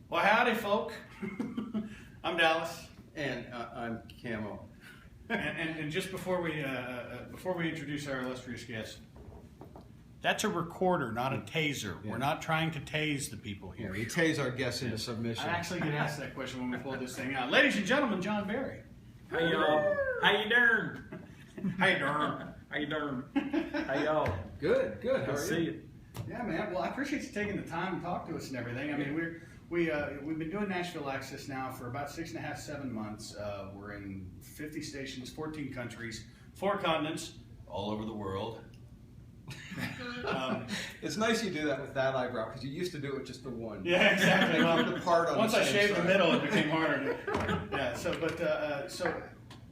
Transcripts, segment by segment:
Well, howdy, folk. I'm Dallas, and I'm Camo. and just before we introduce our illustrious guest, that's a recorder, not a taser. Yeah. We're not trying to tase the people here. Yeah, we tase our guests into submission. I actually get asked that question when we pull this thing out. Ladies and gentlemen, John Barry. How y'all? How you doing? How you doing? How you doing? How y'all? Good. How are you? See you. Yeah, man. Well, I appreciate you taking the time to talk to us and everything. I mean, we've been doing Nashville Access now for about 6.5, 7 months. We're in 50 stations, 14 countries, 4 continents, all over the world. It's nice you do that with that eyebrow because you used to do it with just the one. Yeah, exactly. Well, the part on once the I shaved side. the middle, it became harder. Yeah. So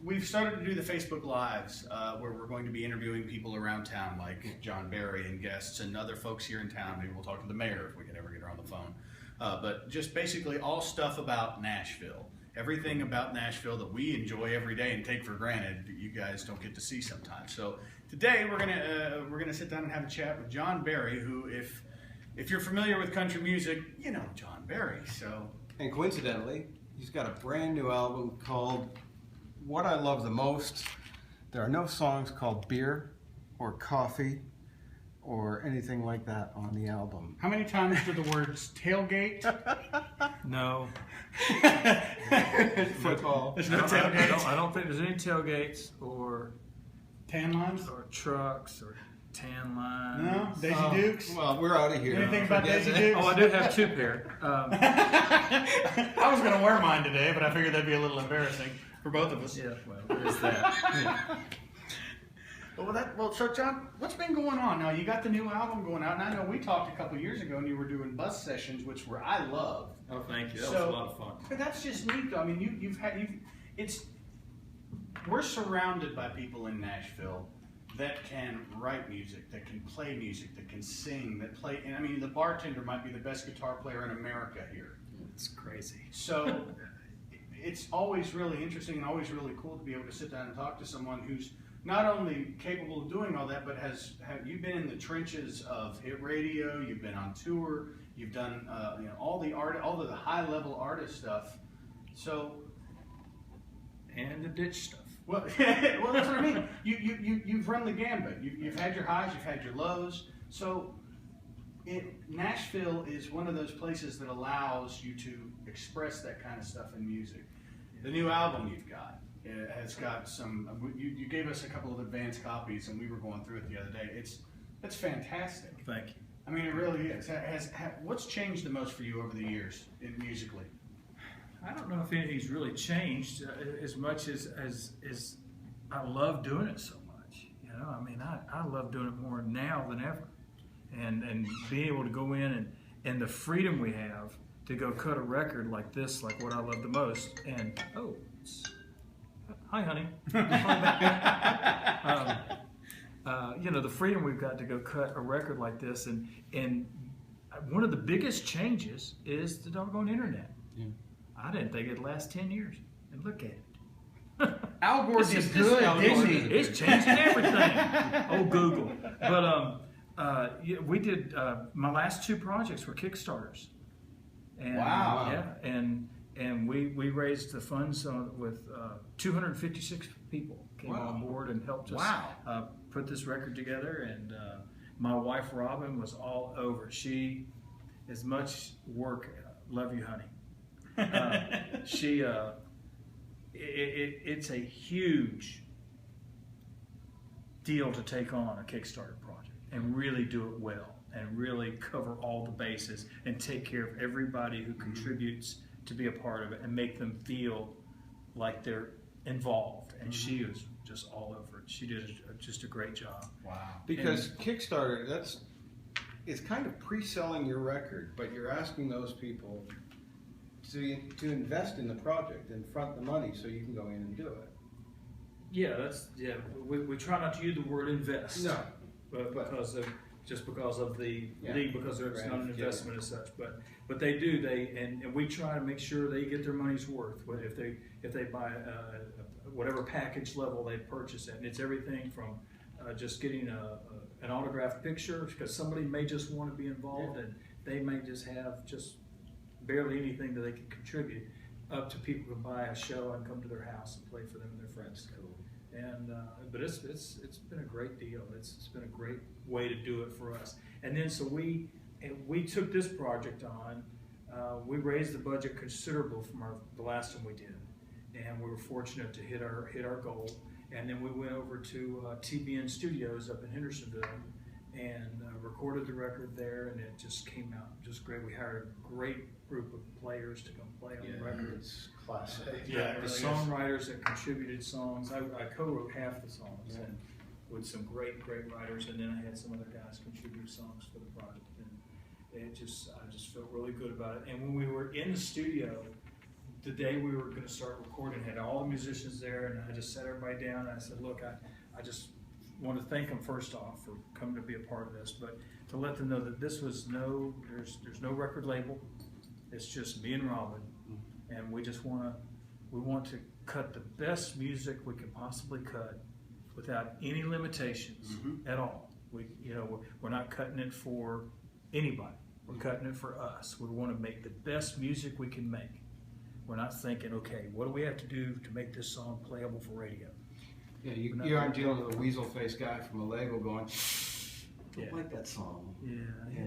we've started to do the Facebook Lives where we're going to be interviewing people around town, like John Barry and guests and other folks here in town. Maybe we'll talk to the mayor if we can ever get her on the phone. But just basically all stuff about Nashville. Everything about Nashville that we enjoy every day and take for granted that you guys don't get to see sometimes. So today we're gonna sit down and have a chat with John Barry, who, if you're familiar with country music, you know John Barry. So, and coincidentally, he's got a brand new album called What I Love the Most. There are no songs called Beer or Coffee or anything like that on the album. How many times do the words tailgate? No. Football. There's no tailgates. I don't think there's any tailgates or tan lines or trucks or tan lines. No, Daisy Dukes. Well, we're out of here. Anything about Daisy Dukes? Oh, I do have 2 pair. I was going to wear mine today, but I figured that'd be a little embarrassing for both of us. Yeah, well, there's that. Yeah. So John, what's been going on now? You got the new album going out, and I know we talked a couple years ago, and you were doing bus sessions, which I loved. Oh, thank you. That was a lot of fun. But that's just neat, though. I mean, we're surrounded by people in Nashville that can write music, that can play music, that can sing, that play. And I mean, the bartender might be the best guitar player in America here. It's crazy. So it's always really interesting and always really cool to be able to sit down and talk to someone who's not only capable of doing all that, but have you been in the trenches of hit radio? You've been on tour. You've done all the high level artist stuff. So, and the ditch stuff. Well, well, that's what I mean. You've run the gambit. You've had your highs. You've had your lows. So, Nashville is one of those places that allows you to express that kind of stuff in music. The new album you've got. It has got some. You gave us a couple of advanced copies, and we were going through it the other day. It's fantastic. Thank you. I mean, it really is. What's changed the most for you over the years musically? I don't know if anything's really changed as much as I love doing it so much. You know, I mean, I love doing it more now than ever, and being able to go in and the freedom we have to go cut a record like this, like What I Love the Most, and hi, honey. The freedom we've got to go cut a record like this, and one of the biggest changes is the doggone internet. Yeah. I didn't think it'd last 10 years, and look at it. Al Gore did good, didn't he? It's changing everything. Oh, Google. But we did my last 2 projects were Kickstarters. And, wow. Yeah, and we raised the funds with 256 people came on board and helped us put this record together. And my wife Robin was all over. She, as much work, love you, honey. It's a huge deal to take on a Kickstarter project and really do it well and really cover all the bases and take care of everybody who contributes to be a part of it and make them feel like they're involved. And she was just all over it. She did just a great job. Wow. Because Kickstarter, it's kind of pre-selling your record, but you're asking those people to invest in the project and front the money so you can go in and do it. Yeah, we try not to use the word invest. No. But because of the league, because it's not an investment as such. But they do, and we try to make sure they get their money's worth. If they buy whatever package level they purchase it, and it's everything from just getting an autographed picture, because somebody may just want to be involved, and they may just have barely anything that they can contribute, up to people who buy a show and come to their house and play for them and their friends. Cool. And but it's been a great deal. It's been a great way to do it for us. And then so we took this project on. We raised the budget considerable from the last one we did, and we were fortunate to hit our goal. And then we went over to TBN Studios up in Hendersonville and recorded the record there, and it just came out just great. We hired a great group of players to come play on the record. It's classic. Yeah, the songwriters that contributed songs. I co-wrote half the songs, and with some great writers, and then I had some other guys contribute songs for the project, and I just felt really good about it. And when we were in the studio, the day we were going to start recording, had all the musicians there, and I just sat everybody down, and I said, look, I just want to thank them first off for coming to be a part of this, but to let them know that this was there's no record label. It's just me and Robin, and we want to cut the best music we can possibly cut without any limitations at all. We're not cutting it for anybody. We're cutting it for us. We want to make the best music we can make. We're not thinking, okay, what do we have to do to make this song playable for radio? Yeah, you aren't dealing with a weasel-faced guy from a label going, don't like that song. Yeah.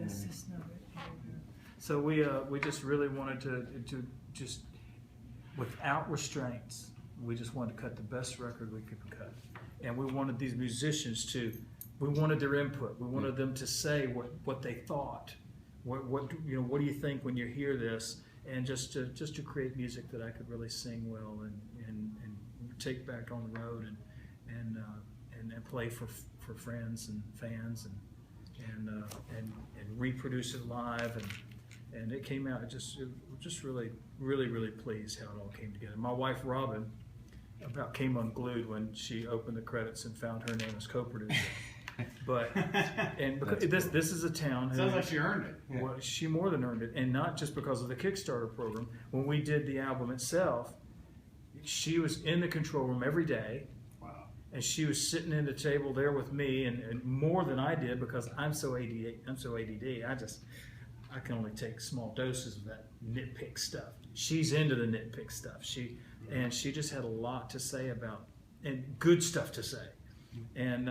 It's not right. So we just really wanted to just, without restraints, we just wanted to cut the best record we could cut. And we wanted these musicians we wanted their input. We wanted them to say what they thought. What do you think when you hear this? And just to create music that I could really sing well and take back on the road and play for friends and fans and reproduce it live and it came out just really pleased how it all came together. My wife Robin about came unglued when she opened the credits and found her name as co-producer. But because this is a town. Sounds like she earned it. Well, she more than earned it, and not just because of the Kickstarter program. When we did the album itself, she was in the control room every day. Wow. And she was sitting in the table there with me, and more than I did because I'm so ADD. I can only take small doses of that nitpick stuff. She's into the nitpick stuff. She just had a lot to say about and good stuff to say. And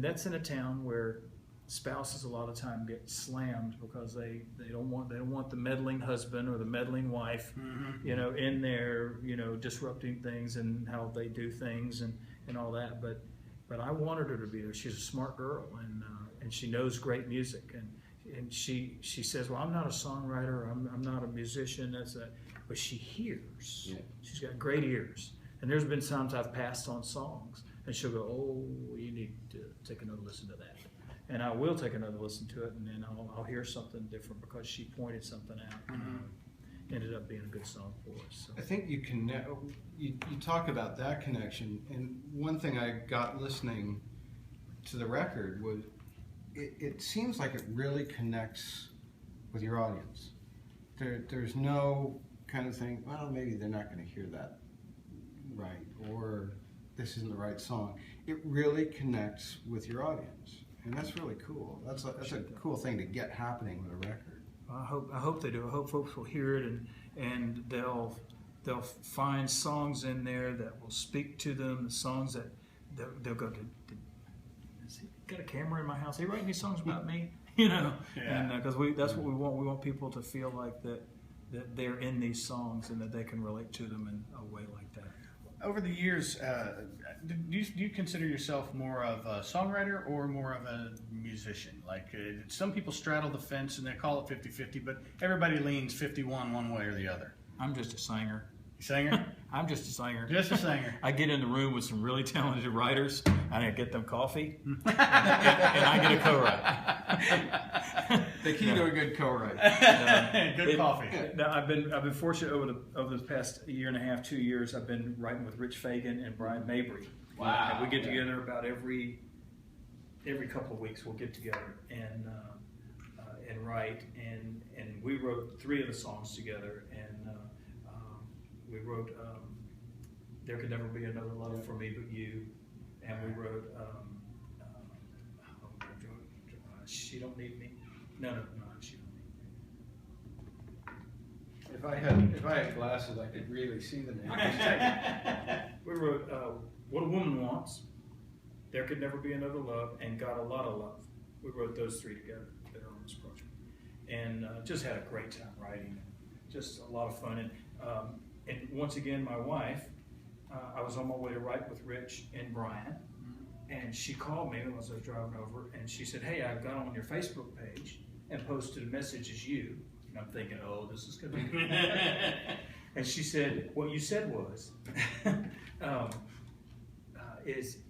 that's in a town where spouses a lot of time get slammed because they don't want the meddling husband or the meddling wife, in there, disrupting things and how they do things and all that. But I wanted her to be there. She's a smart girl and she knows great music and she says, well, I'm not a songwriter, I'm not a musician, but she hears. Yeah. She's got great ears. And there's been times I've passed on songs. And she'll go, oh, you need to take another listen to that. And I will take another listen to it, and then I'll hear something different because she pointed something out. Ended up being a good song for us. So. I think you talk about that connection, and one thing I got listening to the record was it seems like it really connects with your audience. There's no kind of thing, well, maybe they're not going to hear that right, or this isn't the right song. It really connects with your audience, and that's really cool. That's a cool thing to get happening with a record. I hope they do. I hope folks will hear it and they'll find songs in there that will speak to them. The songs that they'll go to. Has he got a camera in my house? He writing these songs about me, Yeah. And because that's what we want. We want people to feel like that they're in these songs and that they can relate to them in a way like that. Over the years, do you consider yourself more of a songwriter or more of a musician? Like some people straddle the fence and they call it 50-50, but everybody leans 51 one way or the other. I'm just a singer. Singer? I'm just a singer. Just a singer. I get in the room with some really talented writers, and I get them coffee, and I get a co-write. The key to a good co-write. Good coffee. Now I've been fortunate over the past year and a half, 2 years. I've been writing with Rich Fagan and Brian Mabry. Wow. And we get together about every couple of weeks. We'll get together and write. And we wrote 3 of the songs together. And we wrote "There Could Never Be Another Love for Me But You," and we wrote "She Don't Need Me." No, She Don't Need Me. If I had glasses, I could really see the name. We wrote What a Woman Wants, There Could Never Be Another Love, and Got a Lot of Love. We wrote those three together there on this project. And just had a great time writing. Just a lot of fun. And once again, my wife, I was on my way to write with Rich and Brian, and she called me as I was driving over, and she said, hey, I've got on your Facebook page and posted a message as you. And I'm thinking, oh, this is going to be good. And she said, what you said was,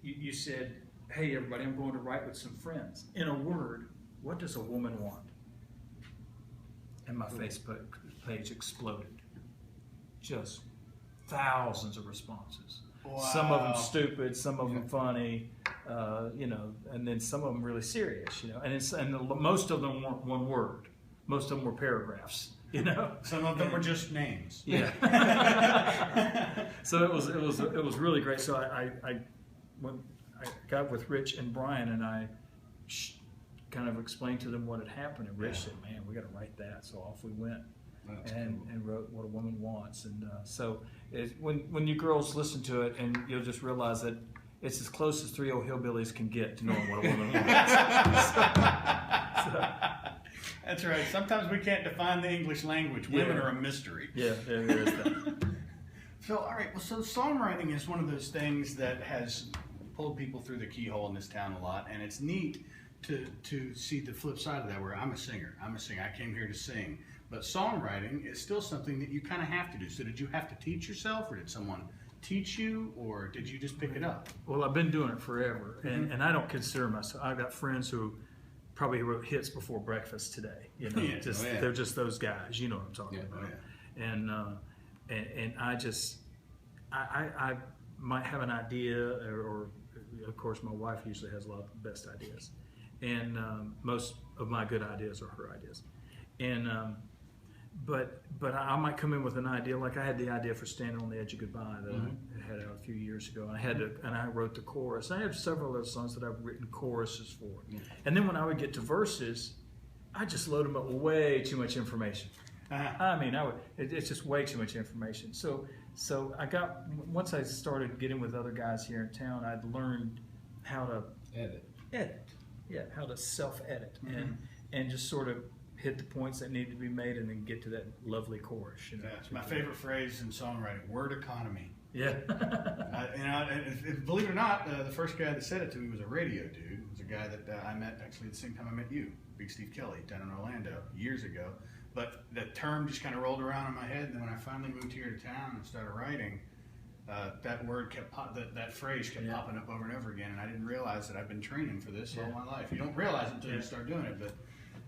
you said, hey, everybody, I'm going to write with some friends. In a word, what does a woman want? And my Facebook page exploded. Just thousands of responses. Wow. Some of them stupid, some of them funny, and then some of them really serious, and most of them weren't one word. Most of them were paragraphs, Some of them were just names. Yeah. So it was really great. So when I got with Rich and Brian, and I kind of explained to them what had happened, and Rich said, man, we got to write that. So off we went. And wrote What a Woman Wants. And so when you girls listen to it, and you'll just realize that it's as close as three old hillbillies can get to knowing what a woman wants. That's right. Sometimes we can't define the English language. Women are a mystery. Yeah, there is that. So, all right. Well, so songwriting is one of those things that has pulled people through the keyhole in this town a lot, and it's neat to see the flip side of that, where I'm a singer. I came here to sing. But songwriting is still something that you kind of have to do. So did you have to teach yourself, or did someone teach you, or did you just pick it up? Well, I've been doing it forever, and I don't consider myself. I've got friends who probably wrote hits before breakfast today. They're just those guys. You know what I'm talking about. And I might have an idea, or of course my wife usually has a lot of the best ideas, and most of my good ideas are her ideas, and. But I might come in with an idea, like I had the idea for Standing on the Edge of Goodbye that I had out a few years ago. And I wrote the chorus. I have several other songs that I've written choruses for. And then when I would get to verses, I just load them up with way too much information. I mean, it's just way too much information. So once I started getting with other guys here in town, I'd learned how to edit. Yeah, how to self-edit and just sort of hit the points that need to be made, and then get to that lovely chorus. It's my favorite phrase in songwriting: word economy. Yeah. Believe it or not, the first guy that said it to me was a radio dude. It was a guy that I met actually at the same time I met you, Big Steve Kelly, down in Orlando years ago. But the term just kind of rolled around in my head, and then when I finally moved here to town and started writing, that word that phrase kept popping up over and over again, and I didn't realize that I've been training for this all my life. You don't realize it until you start doing it, but.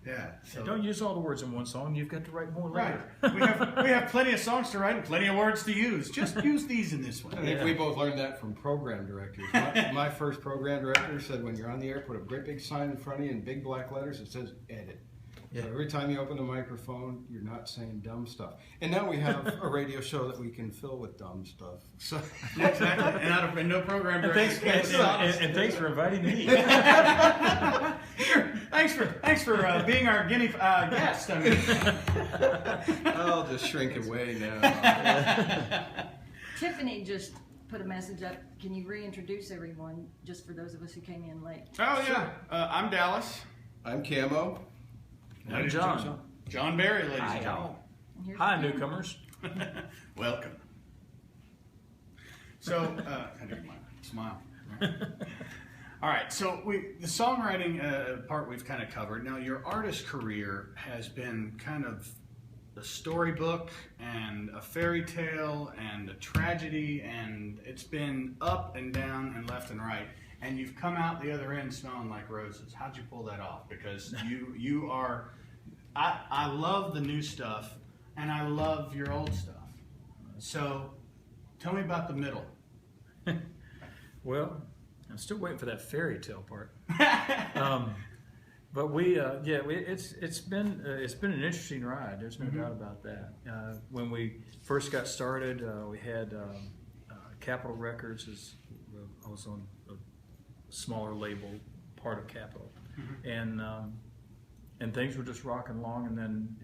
Yeah. So don't use all the words in one song. You've got to write more later. Right. we have plenty of songs to write and plenty of words to use. Just use these in this one. I think we both learned that from program directors. My first program director said, when you're on the air, put a great big sign in front of you in big black letters that says edit. Yeah. So every time you open the microphone, you're not saying dumb stuff. And now we have a radio show that we can fill with dumb stuff. So exactly. And no program director. And thanks for inviting me. Thanks for being our guinea guest. I mean. I'll just shrink away now. Tiffany just put a message up. Can you reintroduce everyone, just for those of us who came in late? Oh, yeah. I'm Dallas. I'm Camo. I'm John. John Barry, ladies and gentlemen. Hi, newcomers. Welcome. So, I do my smile. All right, so the songwriting part we've kind of covered. Now, your artist career has been kind of a storybook and a fairy tale and a tragedy, and it's been up and down and left and right. And you've come out the other end smelling like roses. How'd you pull that off? Because you are, I love the new stuff, and I love your old stuff. So, tell me about the middle. Well, I'm still waiting for that fairy tale part. But it's been an interesting ride. There's no doubt about that. When we first got started, we had Capitol Records. I was on a smaller label, part of Capitol, and things were just rocking along. And then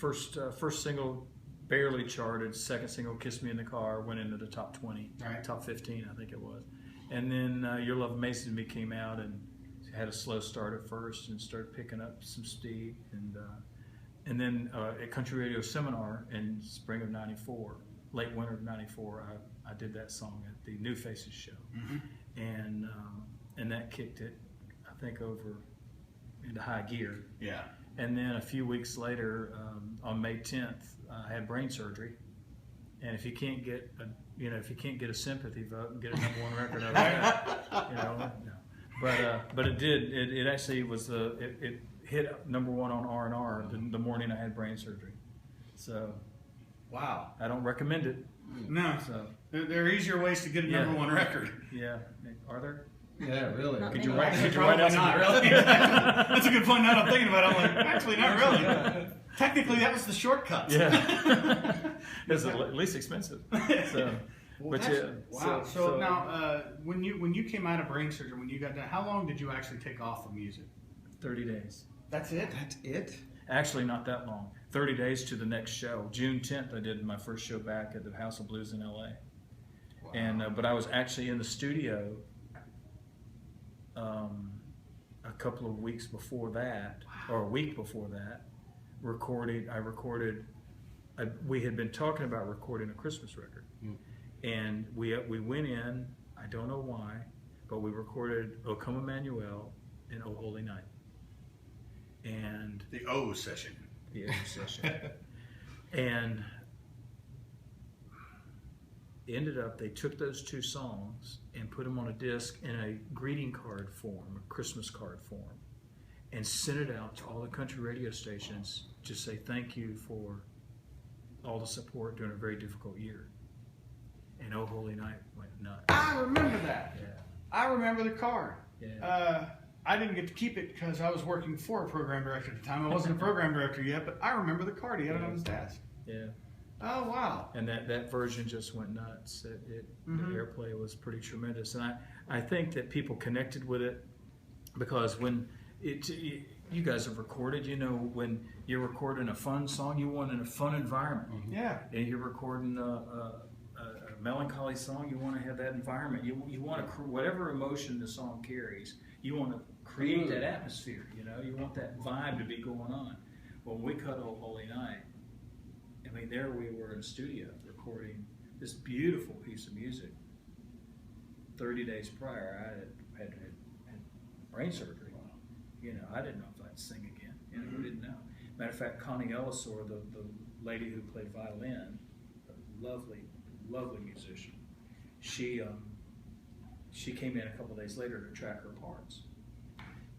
first single barely charted. Second single, "Kiss Me in the Car," went into the top 20, Right. top 15, I think it was. And then "Your Love Amazes Me" came out and had a slow start at first and started picking up some speed. And then at Country Radio Seminar in spring of '94, late winter of '94, I did that song at the New Faces show, and that kicked it, I think, over into high gear. Yeah. And then a few weeks later, on May 10th, I had brain surgery. And if you can't get a sympathy vote and get a #1 record out of that, no. But it did. It actually was it hit #1 on R&R the morning I had brain surgery. So, wow. I don't recommend it. No. So There are easier ways to get a #1 record. yeah, are there? Yeah, really. Not Could you many. write? Could you Probably write out not some? really. That's a good point. Now that I'm thinking about it, I'm like, actually, not really. Technically, that was the shortcut. Yeah, it's at least expensive. So, Well, but yeah. Wow. So now, when you came out of brain surgery, when you got done, how long did you actually take off of music? 30 days. That's it. That's it? Actually, not that long. 30 days to the next show. June 10th, I did my first show back at the House of Blues in LA. Wow. And but I was actually in the studio a couple of weeks before that, or a week before that, we had been talking about recording a Christmas record. And we went in, I don't know why, but we recorded "O Come Emmanuel" and "O Holy Night." And The O session. the O session. And ended up, they took those two songs and put them on a disc in a greeting card form, a Christmas card form, and sent it out to all the country radio stations to say thank you for all the support during a very difficult year. And "Oh Holy Night" went nuts. I remember that. Yeah. I remember the card. Yeah. I didn't get to keep it because I was working for a program director at the time. I wasn't a program director yet, but I remember the card. He had it on his desk. Yeah. Oh, wow. And that version just went nuts. The airplay was pretty tremendous. And I think that people connected with it because when you guys have recorded, when you're recording a fun song, you want in a fun environment. Yeah. And you're recording a melancholy song, you want to have that environment. You want to, whatever emotion the song carries, you want to create that atmosphere, You want that vibe to be going on. When we cut "Oh Holy Night," I mean, there we were in the studio recording this beautiful piece of music. 30 days prior, I had brain surgery. I didn't know if I'd sing again. Who didn't know? Matter of fact, Connie Ellisor, the lady who played violin, a lovely musician, she came in a couple days later to track her parts,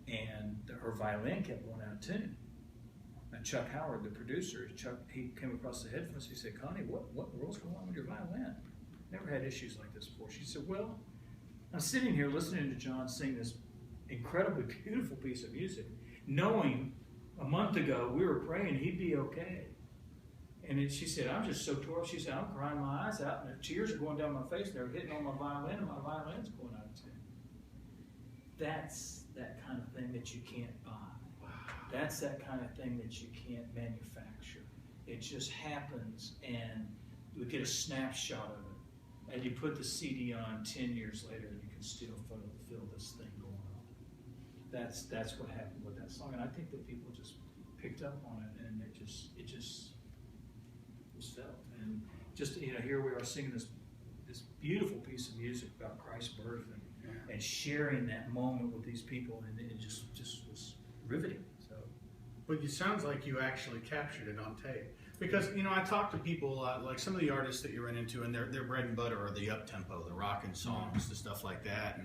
and her violin kept going out of tune. And Chuck Howard, the producer, he came across the headphones. He said, "Connie, what in the world's going on with your violin? Never had issues like this before." She said, "Well, I'm sitting here listening to John sing this incredibly beautiful piece of music, knowing a month ago we were praying he'd be okay." And then she said, "I'm just so tore up." She said, "I'm crying my eyes out, and the tears are going down my face, and they're hitting on my violin, and my violin's going out of tune." That's that kind of thing that you can't buy. That's that kind of thing that you can't manufacture. It just happens, and you get a snapshot of it. And you put the CD on 10 years later, and you can still feel this thing going on. That's what happened with that song, and I think that people just picked up on it, and it just was felt. And just here we are singing this beautiful piece of music about Christ's birth and sharing that moment with these people, and it just was riveting. So, But it sounds like you actually captured it on tape. Because, I talk to people, like some of the artists that you run into, and their bread and butter are the up-tempo, the rockin' songs, the stuff like that.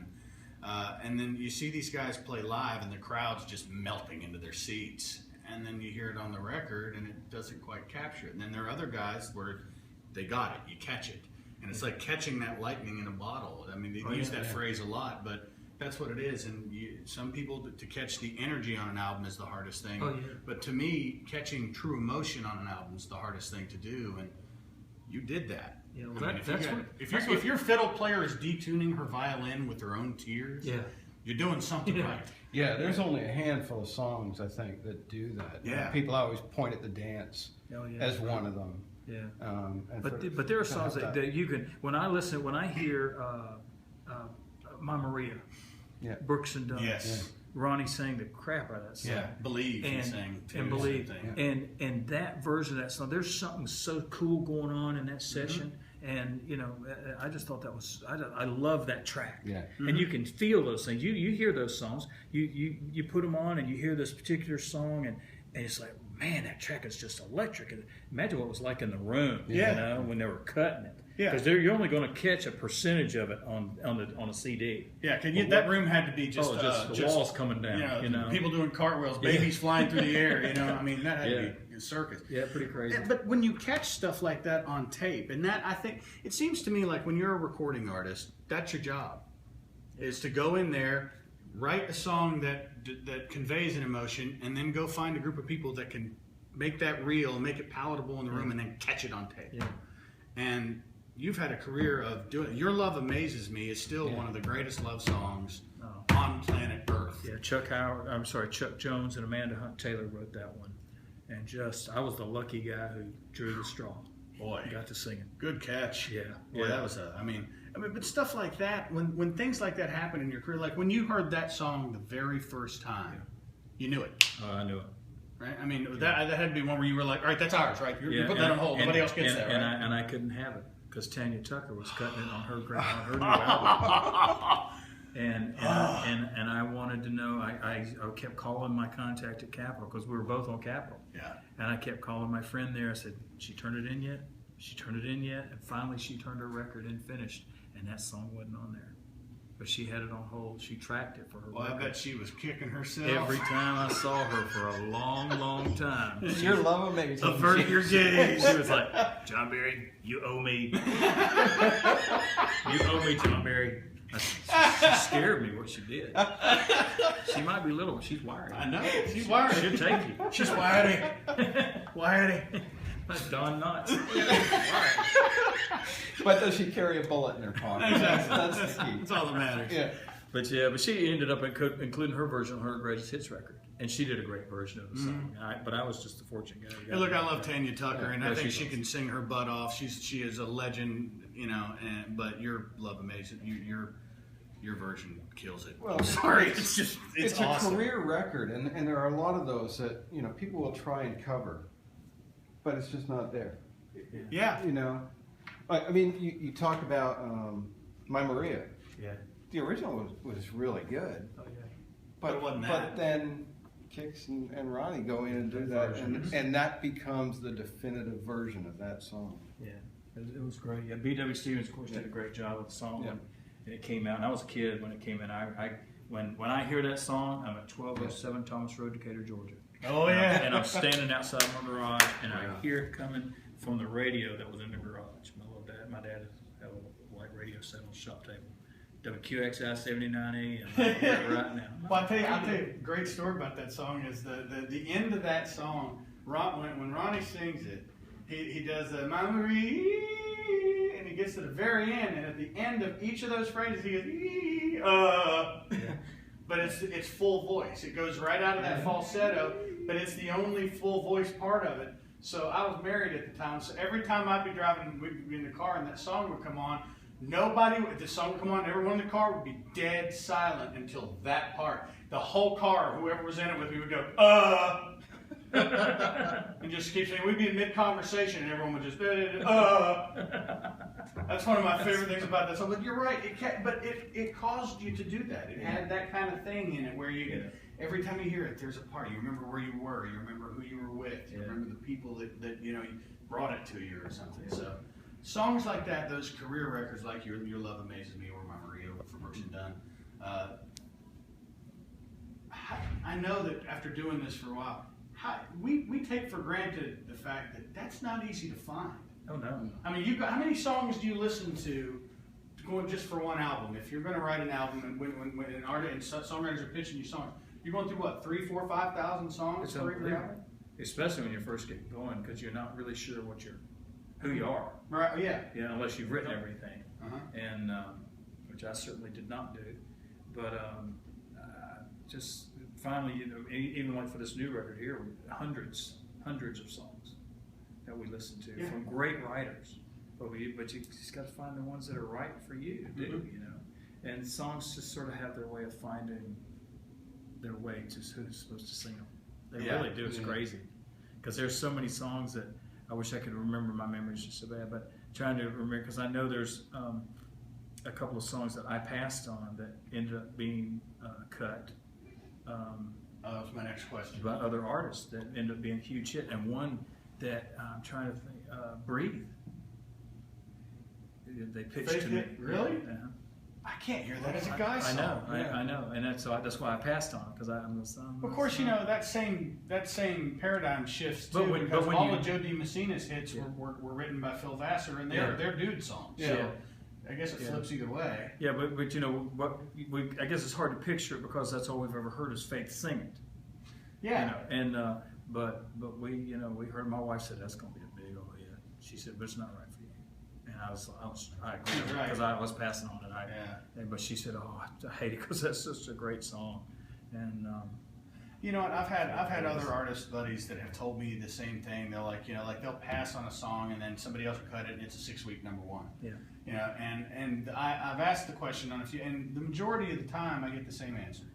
And then you see these guys play live, and the crowd's just melting into their seats. And then you hear it on the record, and it doesn't quite capture it. And then there are other guys where they got it, you catch it. And it's like catching that lightning in a bottle. I mean, they use that phrase a lot, but that's what it is. And some people, to catch the energy on an album is the hardest thing. Oh, yeah. But to me, catching true emotion on an album is the hardest thing to do. And you did that. Yeah, well, If your fiddle player is detuning her violin with her own tears, you're doing something right. Yeah, there's only a handful of songs, I think, that do that. Yeah. People always point at the dance as one of them. Yeah. And But there are songs that you can, when I hear My Maria, Brooks and Dunn. Yes. Ronnie sang the crap out of that song. Yeah, Believe And, sang too, and Believe. same thing. And that version of that song, there's something so cool going on in that session. And, you know, I just thought that was, I love that track. Yeah. And you can feel those things. You hear those songs, you put them on and you hear this particular song and it's like, man, that track is just electric. And imagine what it was like in the room, you know, when they were cutting it. Yeah. Because you're only going to catch a percentage of it on a CD. Yeah, that room had to be just the walls coming down. You know, people doing cartwheels, babies flying through the air. You know, I mean, that had to be a circus. Yeah, pretty crazy. But when you catch stuff like that on tape, and that I think it seems to me like when you're a recording artist, that's your job, is to go in there, write a song that conveys an emotion, and then go find a group of people that can make that real, make it palatable in the room, and then catch it on tape. Yeah. And you've had a career of doing. Your Love Amazes Me is still one of the greatest love songs on planet Earth. Yeah, Chuck Jones and Amanda Hunt Taylor wrote that one, and I was the lucky guy who drew the straw. Boy, got to sing it. Good catch. Yeah, Boy, that was I mean, but stuff like that. When things like that happen in your career, like when you heard that song the very first time, you knew it. Oh, I knew it. Right. I mean, that had to be one where you were like, all right, that's ours, right? You put that on hold. Nobody else gets that, right? And I couldn't have it because Tanya Tucker was cutting it on her new album. And I wanted to know. I kept calling my contact at Capitol because we were both on Capitol. Yeah. And I kept calling my friend there. I said, "She turned it in yet? She turned it in yet?" And finally, she turned her record and finished. And that song wasn't on there, but she had it on hold. She tracked it for her. Well, record. I bet she was kicking herself Every time I saw her for a long, long time. Your Love Amazes Me. Avert your gaze. She was like, "John Barry, you owe me. You owe me, John Barry." She scared me what she did. She might be little, but she's wired. I know. She's wired. She'll take you. She's wired. Wired. That's Don Knotts. But does she carry a bullet in her pocket? Exactly. That's the key. That's all that matters. Yeah. But she ended up including her version on her greatest hits record, and she did a great version of the song. But I was just the fortunate guy. Hey, look, I love Tanya Tucker, and I think she does. can sing her butt off. She is a legend, you know. But your Love Amazing, your version kills it. Well, I'm sorry, it's awesome. a career record, and there are a lot of those that people will try and cover, but it's just not there. Yeah. I mean, you talk about My Maria. Yeah. The original was really good. Oh yeah. But it wasn't that. But then Kix and Ronnie go in and do that, and that becomes the definitive version of that song. Yeah, it was great. Yeah, B.W. Stevens, of course, did a great job with the song, Yeah. and it came out. And I was a kid when it came in. When I hear that song, I'm at 1207 Thomas Road, Decatur, Georgia. Oh yeah. And I'm standing outside my garage, and I hear it coming from the radio that was in the garage. My dad had a white radio set on the shop table. WQXI 79A and right now. Well, I'll tell you, a great story about that song is the end of that song. When Ronnie sings it, he does the "My Marie," and he gets to the very end, and at the end of each of those phrases, he goes, but it's full voice. It goes right out of that falsetto, but it's the only full voice part of it. So I was married at the time, so every time I'd be driving in the car and that song would come on, the song would come on, everyone in the car would be dead silent until that part. The whole car, whoever was in it with me, would go, and just keep saying, we'd be in mid-conversation and everyone would just, That's one of my favorite things about that song. But you're right, it caused you to do that. It had that kind of thing in it where every time you hear it, there's a part. You remember where you were, you remember who you were with, you remember the people that brought it to you or something. So songs like that, those career records like Your Love Amazes Me or My Maria for Brooks and Dunn. I know that after doing this for a while, we take for granted the fact that that's not easy to find. Oh no. I mean, how many songs do you listen to going just for one album? If you're going to write an album, and when an artist and songwriters are pitching you songs, you're going through what, 3,000, 4,000, 5,000 songs It's for every album? Especially when you first get going, because you're not really sure who you are. Right? Yeah. Unless you've written everything, Uh-huh. and which I certainly did not do. But just finally, you know, even like for this new record here, hundreds of songs that we listen to from great writers. But you just got to find the ones that are right for you to do, you know. And songs just sort of have their way of finding their way to who's supposed to sing them. They really do. It's crazy. Because there's so many songs that I wish I could remember. My memory's just so bad. But trying to remember, because I know there's a couple of songs that I passed on that ended up being cut. That was my next question. By other artists that ended up being a huge hit. And one that I'm trying to think, Breathe. They pitched to me. Really? Yeah. I can't hear that as a guy song. I know, and that's why I passed on it, because I'm the son. Of course, you know that same paradigm shifts too, because all of Joe DiMessina's hits were written by Phil Vassar, and they're dude songs. Yeah. So I guess it flips either way. Yeah, but you know what? I guess it's hard to picture it because that's all we've ever heard is Faith sing it. Yeah. You know, and but we heard, my wife said that's going to be a big old hit. She said, but it's not right for you. And I agree because I was passing on it. But she said, "Oh, I hate it because that's such a great song." And you know what? I've had other artist buddies that have told me the same thing. They're like, you know, like they'll pass on a song and then somebody else will cut it and it's a 6-week #1. Yeah. You know, and I've asked the question on a few, and the majority of the time I get the same answer.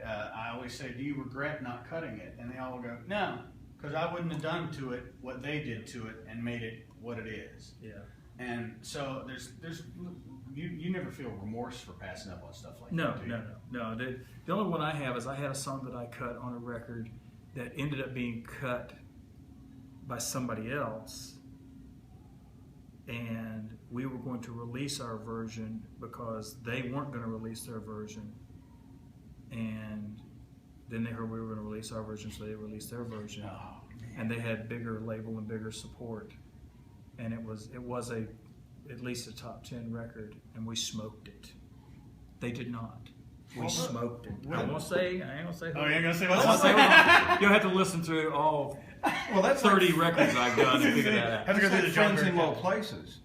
I always say, "Do you regret not cutting it?" And they all go, "No, because I wouldn't have done to it what they did to it and made it what it is." Yeah. And so there's you never feel remorse for passing up on stuff like that. No. The only one I have is I had a song that I cut on a record that ended up being cut by somebody else, and we were going to release our version because they weren't going to release their version, and then they heard we were going to release our version, so they released their version, and they had bigger label and bigger support, and it was at least a top 10 record, and we smoked it. They did not. We smoked it. I ain't gonna say. Oh, you ain't gonna say what? You'll have to listen through all 30 records I've done to figure that out. Have to go through the Friends John in Low Places,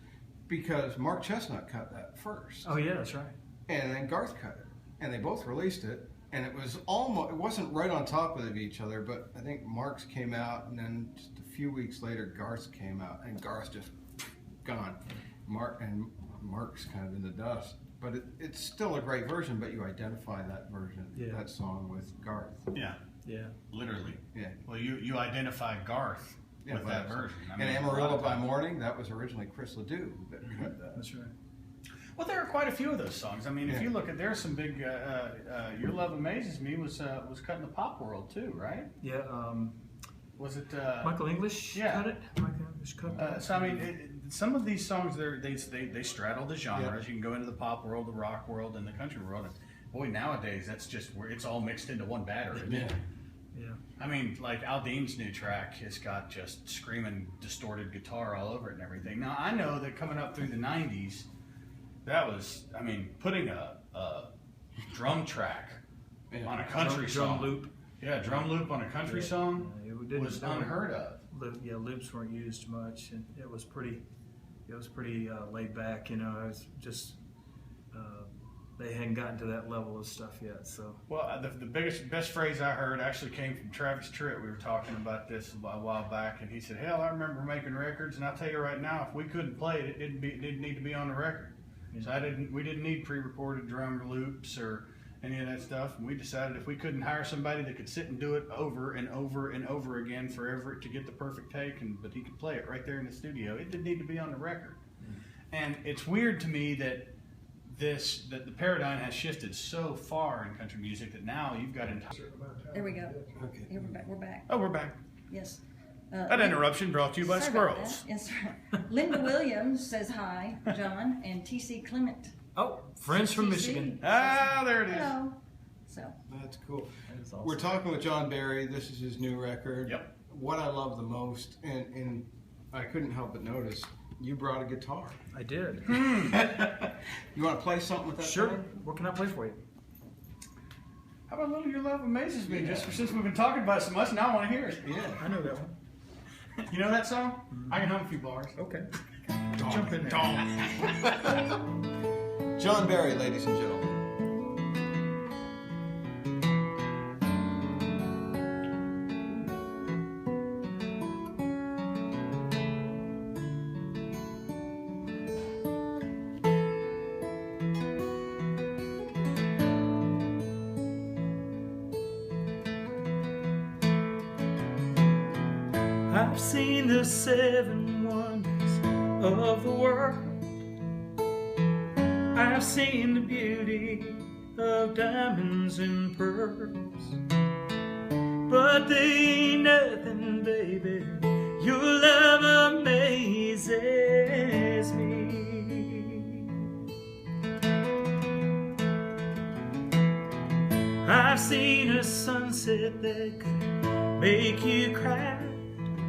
because Mark Chestnut cut that first. Oh yeah, that's right. And then Garth cut it, and they both released it, and it wasn't right on top of each other, but I think Mark's came out, and then just a few weeks later Garth's came out, and Garth's just gone. Mark's kind of in the dust, but it's still a great version, but you identify that version, that song with Garth. Yeah. Literally. Yeah. Well, you identify Garth with that version. I mean, and Amarillo by Morning, that was originally Chris Ledoux that cut that. That's right. Well, there are quite a few of those songs. I mean, if you look at, there's some big. Your Love Amazes Me was cut in the pop world too, right? Yeah. Was it Michael English cut it? Michael English cut that. So I mean, some of these songs they straddle the genres. You can go into the pop world, the rock world, and the country world. And boy, nowadays that's just where it's all mixed into one batter. Yeah. I mean, like Aldean's new track has got just screaming distorted guitar all over it and everything. Now I know that coming up through the '90s, that was, I mean, putting a drum track on a country song. Drum loop. Yeah, drum loop on a country song was unheard of. Yeah, loops weren't used much, and it was pretty laid back. You know, it was just they hadn't gotten to that level of stuff yet. So well, the best phrase I heard actually came from Travis Tritt. We were talking about this a while back, and he said, "Hell, I remember making records, and I'll tell you right now, if we couldn't play it, it didn't need to be on the record. So we didn't need pre-recorded drum loops or any of that stuff. And we decided if we couldn't hire somebody that could sit and do it over and over and over again forever to get the perfect take, but he could play it right there in the studio, it didn't need to be on the record." And it's weird to me that the paradigm has shifted so far in country music that now you've got entire. There we go. Okay. Here we're back. Oh, we're back. Yes. That interruption brought to you by Sorry about squirrels. that. Yes, sir. Linda Williams says hi, John, and T.C. Clement. Oh, friends from TC. Michigan. Ah, there it is. Hello. So. That's cool. That is awesome. We're talking with John Barry. This is his new record. Yep. What I love the most, and I couldn't help but notice, you brought a guitar. I did. You want to play something with that? Sure. thing? What can I play for you? How about Little Your Love Amazes Me? Just since we've been talking about it so much, now I want to hear it. Yeah. I know that one. You know that song? I can hum a few bars. Okay. Jump in there. John Barry, ladies and gentlemen. I've seen the 7 wonders of the world. I've seen the beauty of diamonds and pearls, but they ain't nothing, baby. Your love amazes me. I've seen a sunset that could make you cry,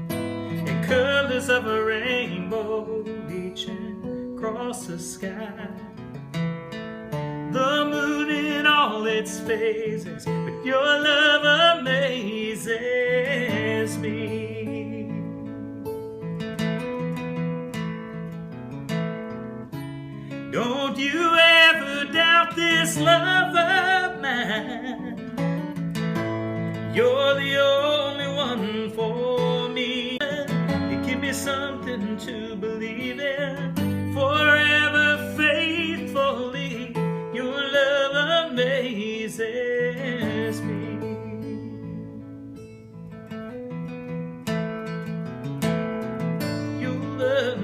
and colors of a rainbow reaching across the sky. The moon in all its phases, but your love amazes me. Don't you ever doubt this love of mine. You're the only one for me. You give me something to believe in, forever faithfully. Your love amazes me. Your love.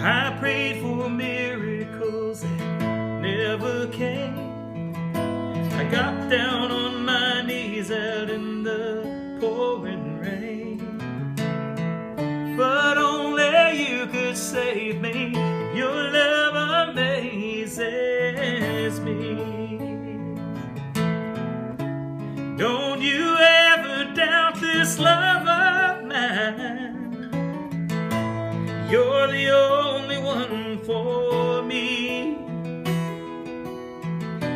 I prayed for miracles that never came. I got down on my knees out in the pouring rain, but only you could save me. Your love amazes me. Don't you ever doubt this love of mine. You're the only one for me.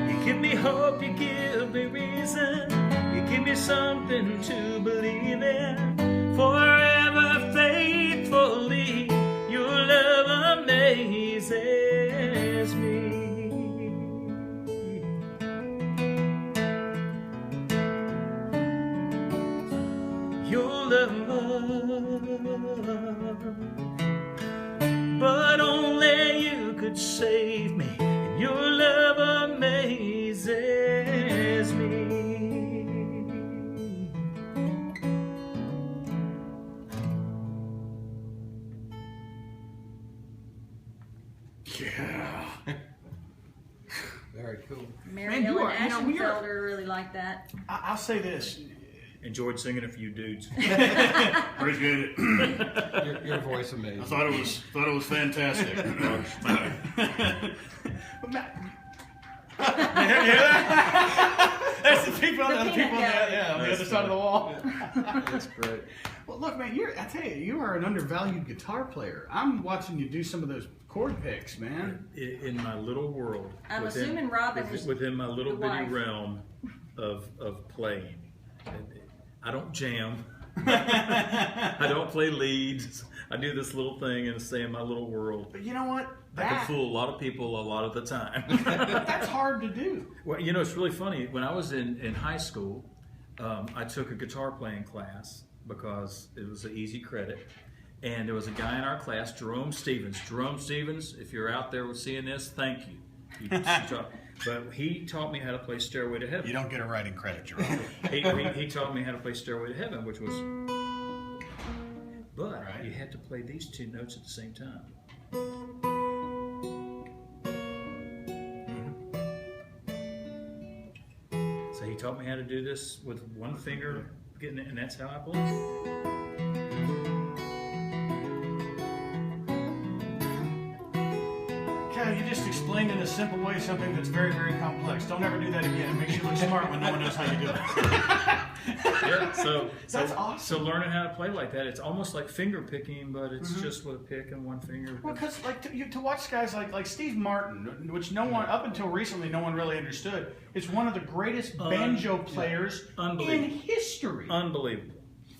You give me hope, you give me reason, you give me something to believe in, forever faithfully. Your love amazes me. Your love, but only you could save me, and your love amazes me. Yeah. Very cool. Mary Man, you Ellen are- you know, we are- Ashenfelder really liked that. I'll say this. Enjoyed singing a few dudes. Appreciate it. Your voice amazing. I thought it was fantastic. That's the people, The on the peanut people on the, gallery. yeah, on the That's other side of the wall. That's great. Well, look, man, I tell you, you are an undervalued guitar player. I'm watching you do some of those chord picks, man. In my little world, I'm assuming Robin is within my little the bitty wife. realm of playing. I don't jam. I don't play leads. I do this little thing and stay in my little world. But you know what? I can fool a lot of people a lot of the time. That's hard to do. Well, you know, it's really funny. When I was in high school, I took a guitar playing class because it was an easy credit. And there was a guy in our class, Jerome Stevens. Jerome Stevens, if you're out there seeing this, thank you. But he taught me how to play Stairway to Heaven. You don't get a writing credit, Jerome. He taught me how to play Stairway to Heaven, which was... But Right. you had to play these two notes at the same time. So he taught me how to do this with one finger, getting it, and that's how I play. God, you just explained in a simple way something that's very, very complex. Don't ever do that again. It makes you look smart when no one knows how you do it. Yeah, so That's awesome. So learning how to play like that, it's almost like finger picking, but it's just with a pick and one finger. Well, because like to watch guys like Steve Martin, which no one up until recently no one really understood, is one of the greatest banjo players in Unbelievable. history. Unbelievable.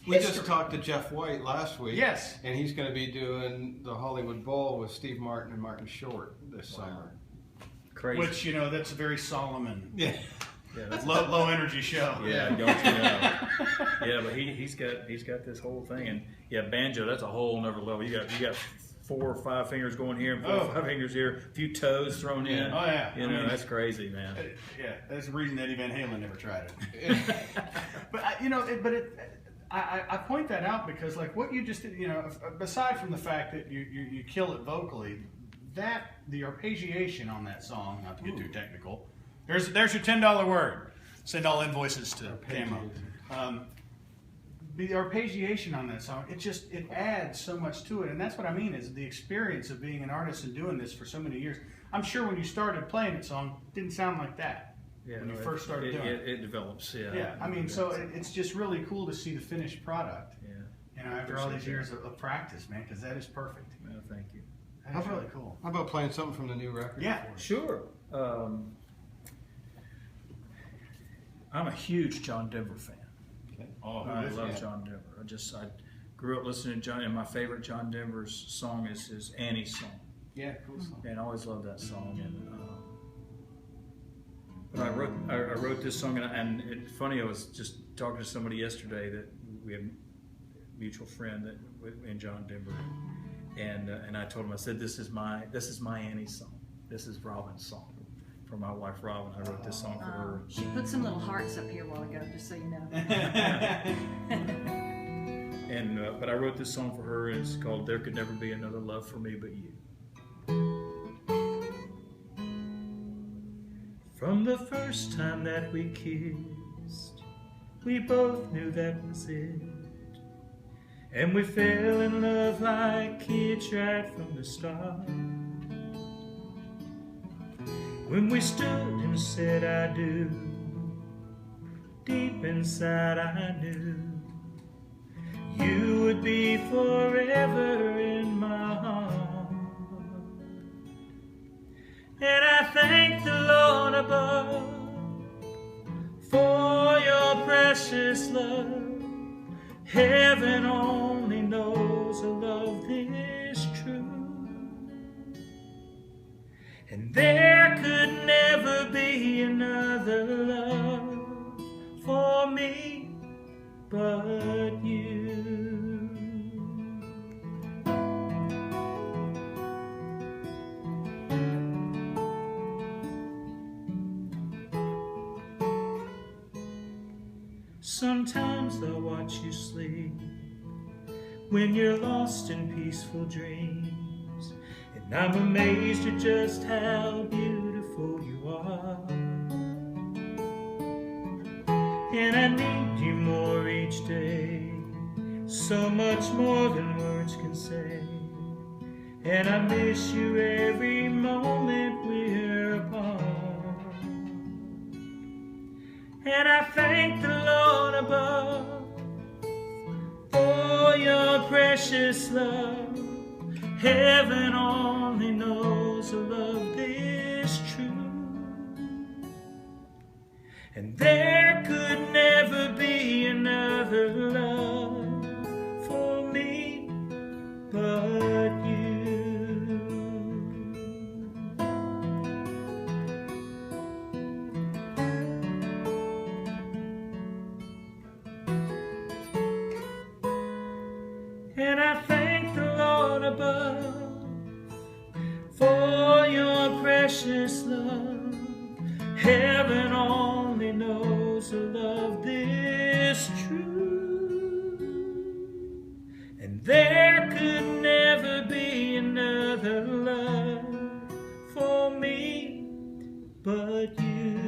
We just talked to Jeff White last week. Yes. And he's going to be doing the Hollywood Bowl with Steve Martin and Martin Short this summer. Crazy. Which, you know, that's a very Solomon, Yeah. Yeah, that's low energy show. Yeah, don't you know? Yeah, but he's got this whole thing, and yeah, banjo, that's a whole nother level. You got 4 or 5 fingers going here and 4 or 5 fingers here, a few toes thrown in. Oh yeah, You know, that's crazy, man. Yeah, that's the reason Eddie Van Halen never tried it. But I point that out because like what you just did, you know, aside from the fact that you kill it vocally, that the arpeggiation on that song, not to get too technical, there's your $10 word. Send all invoices to Camo. The arpeggiation on that song, it adds so much to it, and that's what I mean is the experience of being an artist and doing this for so many years. I'm sure when you started playing that song, it didn't sound like that when you first started doing it. It develops, yeah. Yeah, I mean, so it's just really cool to see the finished product. Yeah. You know, after all these years of practice, man, because that is perfect. Well, thank you. That's really cool. How about playing something from the new record? Yeah. Sure. I'm a huge John Denver fan. Oh, I love John Denver. I grew up listening to John, and my favorite John Denver's song is his Annie's song. Yeah, cool song. And I always loved that song. And but I wrote this song, and it's funny. I was just talking to somebody yesterday that we have a mutual friend in John Denver, and I told him, I said, this is my Annie's song. This is Robin's song. For my wife Robin, I wrote this song for her. She put some little hearts up here a while ago, just so you know. And but I wrote this song for her, and it's called "There Could Never Be Another Love for Me But You." From the first time that we kissed, we both knew that was it, and we fell in love like kids right from the start. When we stood and said I do, deep inside I knew you would be forever in my heart. And I thank the Lord above for your precious love. Heaven only knows a love this true. And there could never be another love for me but you. Sometimes I'll watch you sleep when you're lost in peaceful dreams, and I'm amazed at just how beautiful you are. And I need you more each day, so much more than words can say. And I miss you every moment we're apart. And I thank the Lord above for your precious love. Heaven only knows a love this true. And there could never be another love for me but you. And I thank the Lord above for your precious love. Heaven only knows a love this true. And there could never be another love for me but you.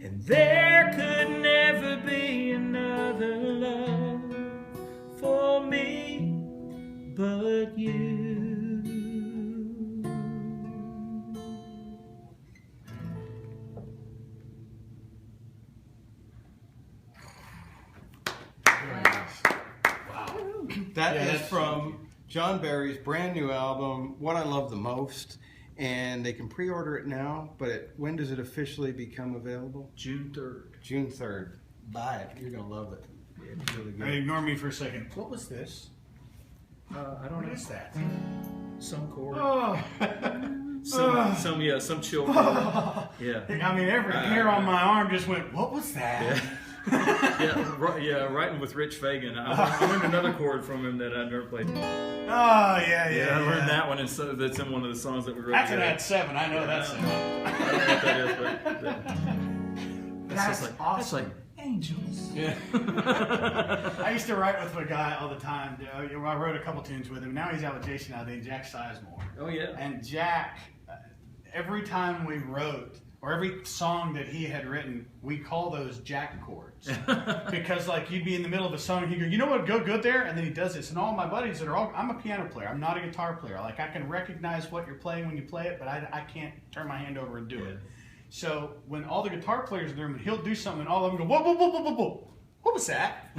And there could never be another love for me but you. That is that's from John Barry's brand new album, What I Love the Most. And they can pre-order it now, but when does it officially become available? June 3rd. June 3rd. Buy it. You're going to love it. It's really good. Hey, ignore me for a second. What was this? I don't What know. is that? Some chord. Oh, Some chill chord. Yeah. I mean, every hair on my arm just went, what was that? Yeah. Writing with Rich Fagan. I learned another chord from him that I'd never played. Oh, yeah. I learned that one, and so that's in one of the songs that we wrote. That's an together. at 7. I know that's. I don't know what that is, but That's just like, awesome. That's like angels. Yeah. I used to write with a guy all the time. I wrote a couple tunes with him. Now he's out with Jason out there, Jack Sizemore. Oh yeah. And Jack, every time we wrote, or every song that he had written, we call those Jack chords. Because like you'd be in the middle of a song and he'd go, you know what would go good there? And then he does this. And all my buddies that are all, I'm a piano player. I'm not a guitar player. Like I can recognize what you're playing when you play it, but I can't turn my hand over and do it. So when all the guitar players are there, he'll do something and all of them go, whoa, whoa, whoa, whoa, whoa, whoa. What was that?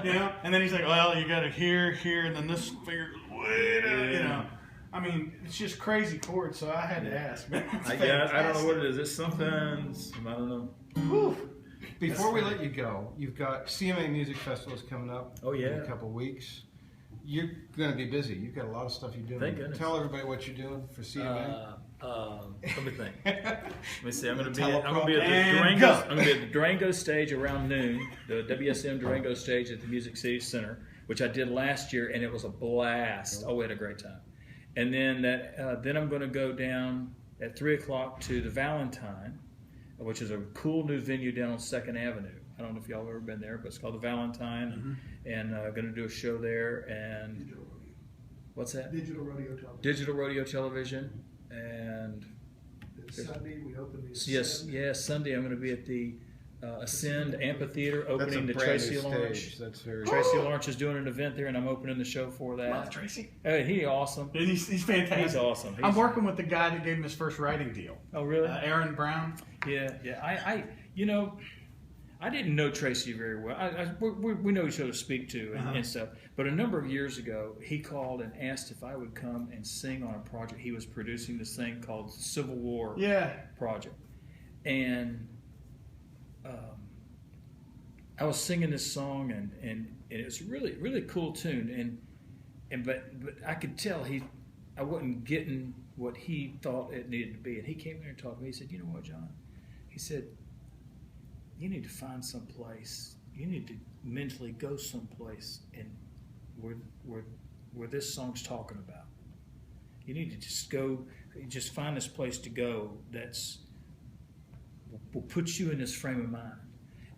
You know? And then he's like, well, you got to here, and then this finger goes way down, you know. I mean, it's just crazy chords, so I had to ask, man. I don't know what it is. It's something, I don't know. Whew. Before we let you go, you've got CMA Music Festivals coming up Oh, yeah. in a couple of weeks. You're going to be busy. You've got a lot of stuff you're doing. Thank goodness. Tell everybody what you're doing for CMA. Let me think. Let me see. I'm going to be And at go. the Durango stage around noon. The WSM Durango stage at the Music City Center, which I did last year, and it was a blast. Oh, we had a great time. And then then I'm going to go down at 3:00 to the Valentine, which is a cool new venue down on 2nd Avenue. I don't know if y'all have ever been there, but it's called the Valentine, and going to do a show there. And what's that? Digital rodeo television. Digital rodeo television, and Sunday we open the Sunday I'm going to be at the Ascend Amphitheater opening the brand Tracy new Lawrence. stage. That's very Tracy Lawrence is doing an event there, and I'm opening the show for that. Love Tracy. Hey, he's awesome. He's fantastic. He's awesome. I'm working with the guy that gave him his first writing deal. Oh, really? Aaron Brown. Yeah. I didn't know Tracy very well. We know each other, speak to, and stuff. But a number of years ago, he called and asked if I would come and sing on a project he was producing. This thing called Civil War Project, and I was singing this song, and it's really really cool tune, but I could tell I wasn't getting what he thought it needed to be, and he came in and talked to me. He said, "You know what, John?" He said, "You need to find some place. You need to mentally go someplace, and where this song's talking about. You need to just find this place to go will put you in this frame of mind."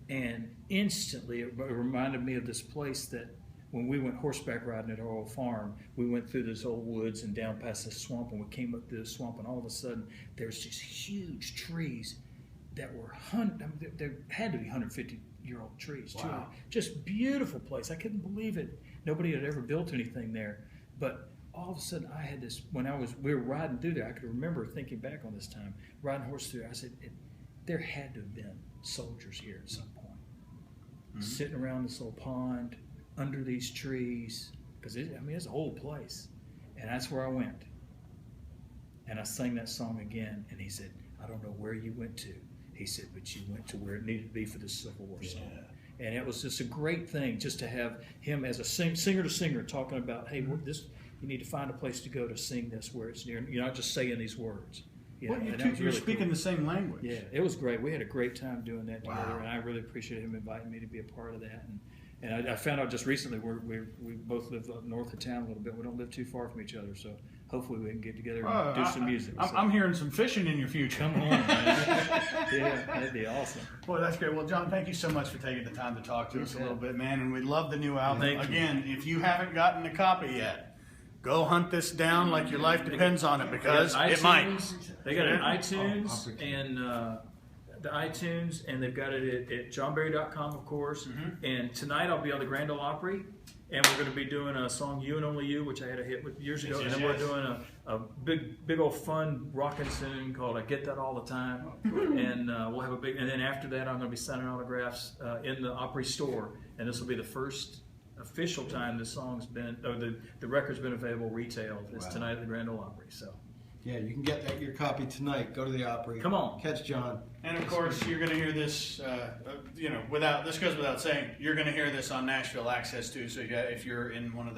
And instantly, it reminded me of this place that when we went horseback riding at our old farm, we went through this old woods and down past this swamp, and we came up through the swamp, and all of a sudden, there's just huge trees that were there had to be 150-year-old trees too. Wow. Just beautiful place. I couldn't believe it. Nobody had ever built anything there. But all of a sudden, I had this. We were riding through there. I could remember thinking back on this time, riding horse through there. I said, there had to have been soldiers here at some point, sitting around this little pond under these trees, because it's a whole place. And that's where I went. And I sang that song again, and he said, "I don't know where you went to." He said, "But you went to where it needed to be for the Civil War song." And it was just a great thing just to have him as a singer to singer talking about, hey, you need to find a place to go to sing this where it's near. You're not just saying these words. Well, And that was you're really speaking cool. the same language. Yeah, it was great. We had a great time doing that together, Wow. and I really appreciate him inviting me to be a part of that. And I found out just recently we both live up north of town a little bit. We don't live too far from each other, so hopefully we can get together and do some music. I'm hearing some fishing in your future. Come on, man. Yeah, that'd be awesome. Boy, that's great. Well, John, thank you so much for taking the time to talk to us a little bit, man. And we love the new album. Thank you. Again, if you haven't gotten a copy yet, go hunt this down like your life depends on it, because it might. They got it on iTunes and the iTunes, and they've got it at johnberry.com, of course. And tonight I'll be on the Grand Ole Opry, and we're going to be doing a song "You and Only You," which I had a hit with years ago. And then we're doing a big old fun rockin' tune called "I Get That All the Time," and we'll have and then after that I'm going to be signing autographs in the Opry store, and this will be the first official time the song's been, or the record's been available retail. It's tonight at the Grand Ole Opry. So Yeah, you can get your copy tonight. Go to the Opry. Come on. Catch John. And of course, you're going to hear this, this goes without saying, you're going to hear this on Nashville Access too. So if you're in one of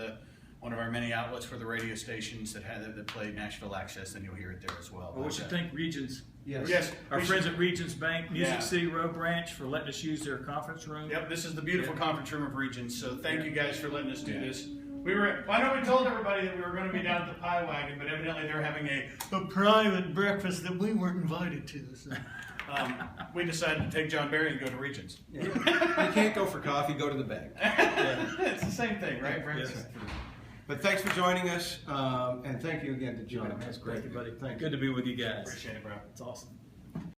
our many outlets for the radio stations that play Nashville Access, then you'll hear it there as well. what you think regions Yes. Yes. Our friends at Regions Bank, Music Yeah. City Road Branch, for letting us use their conference room. Yep, this is the beautiful Yeah. conference room of Regions. So thank Yeah. you guys for letting us do Yeah. this. I know we told everybody that we were going to be down at the Pie Wagon, but evidently they're having a private breakfast that we weren't invited to. So, we decided to take John Barry and go to Regions. Yeah. You can't go for coffee, go to the bank. It's the same thing, right, Francis? Yes. But thanks for joining us, and thank you again to John. That's great. Thank you, buddy. Thank you. Good to be with you guys. Appreciate it, bro. It's awesome.